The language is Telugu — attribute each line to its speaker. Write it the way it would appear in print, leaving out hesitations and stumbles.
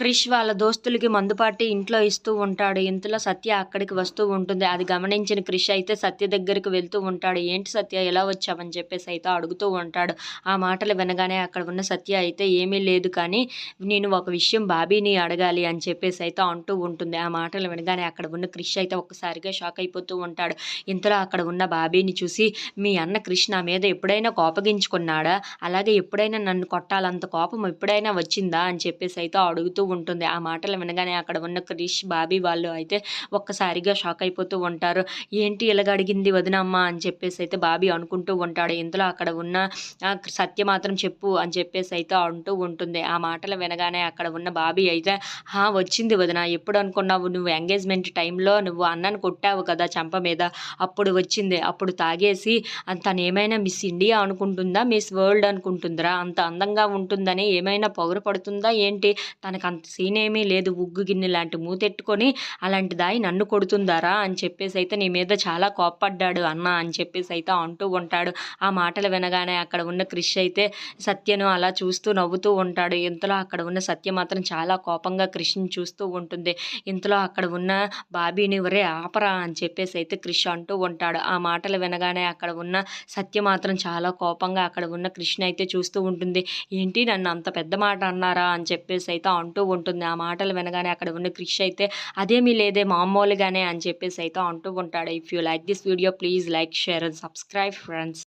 Speaker 1: క్రిష్ వాళ్ళ దోస్తులకి మందు పార్టీ ఇంట్లో ఇస్తూ ఉంటాడు. ఇంతలో సత్య అక్కడికి వస్తూ ఉంటుంది. అది గమనించిన క్రిష్ అయితే సత్య దగ్గరికి వెళ్తూ ఉంటాడు. ఏంటి సత్య ఎలా వచ్చావని చెప్పేసి అయితే అడుగుతూ ఉంటాడు. ఆ మాటలు వినగానే అక్కడ ఉన్న సత్య అయితే ఏమీ లేదు కానీ నేను ఒక విషయం బాబీని అడగాలి అని చెప్పేసి అయితే అంటూ ఉంటుంది. ఆ మాటలు వినగానే అక్కడ ఉన్న క్రిష్ అయితే ఒక్కసారిగా షాక్ అయిపోతూ ఉంటాడు. ఇంతలో అక్కడ ఉన్న బాబీని చూసి మీ అన్న క్రిష్ నా మీద ఎప్పుడైనా కోపగించుకున్నాడా? అలాగే ఎప్పుడైనా నన్ను కొట్టాలంత కోపం ఎప్పుడైనా వచ్చిందా అని చెప్పేసి అయితే అడుగుతూ ఉంటుంది. ఆ మాటలు వినగానే అక్కడ ఉన్న క్రిష్, బాబీ వాళ్ళు అయితే ఒక్కసారిగా షాక్ అయిపోతూ ఉంటారు. ఏంటి ఇలాగ అడిగింది వదినమ్మ అని చెప్పేసి అయితే బాబీ అనుకుంటూ ఉంటాడు. ఇంతలో అక్కడ ఉన్న సత్య మాత్రం చెప్పు అని చెప్పేసి అయితే అంటూ ఉంటుంది. ఆ మాటలు వినగానే అక్కడ ఉన్న బాబీ అయితే వచ్చింది వదిన, ఎప్పుడు అనుకున్నావు? నువ్వు ఎంగేజ్మెంట్ టైంలో నువ్వు అన్నను కొట్టావు కదా చెంప మీద, అప్పుడు వచ్చింది. అప్పుడు తాగేసి తను ఏమైనా మిస్ ఇండియా అనుకుంటుందా, మిస్ వరల్డ్ అనుకుంటుందిరా? అంత అందంగా ఉంటుందని ఏమైనా పొగరు పడుతుందా ఏంటి? తనకు అంత సీన్ ఏమీ లేదు. ఉగ్గు గిన్నె లాంటి మూతెట్టుకొని అలాంటి దాయి నన్ను కొడుతుందారా అని చెప్పేసి అయితే నీ మీద చాలా కోప్పడ్డాడు అన్న అని చెప్పేసి అయితే అంటూ ఉంటాడు. ఆ మాటలు వినగానే అక్కడ ఉన్న క్రిష్ అయితే సత్యను అలా చూస్తూ నవ్వుతూ ఉంటాడు. ఇంతలో అక్కడ ఉన్న సత్య మాత్రం చాలా కోపంగా క్రిష్ని చూస్తూ ఉంటుంది. ఇంతలో అక్కడ ఉన్న బాబీని ఒరే ఆపరా అని చెప్పేసి అయితే క్రిష్ అంటూ ఉంటాడు. ఆ మాటలు వినగానే అక్కడ ఉన్న సత్య మాత్రం చాలా కోపంగా అక్కడ ఉన్న క్రిష్ని అయితే చూస్తూ ఉంటుంది. ఏంటి నన్ను అంత పెద్ద మాట అన్నారా అని చెప్పేసి అయితే అంటూ ఉంటుంది. ఆ మాటలు వినగానే అక్కడ ఉన్న క్రిష్ అయితే అదేమీ లేదే మామూలుగానే అని చెప్పేసి అయితే అంటూ ఉంటాడు. If you like this video please like, share and subscribe friends.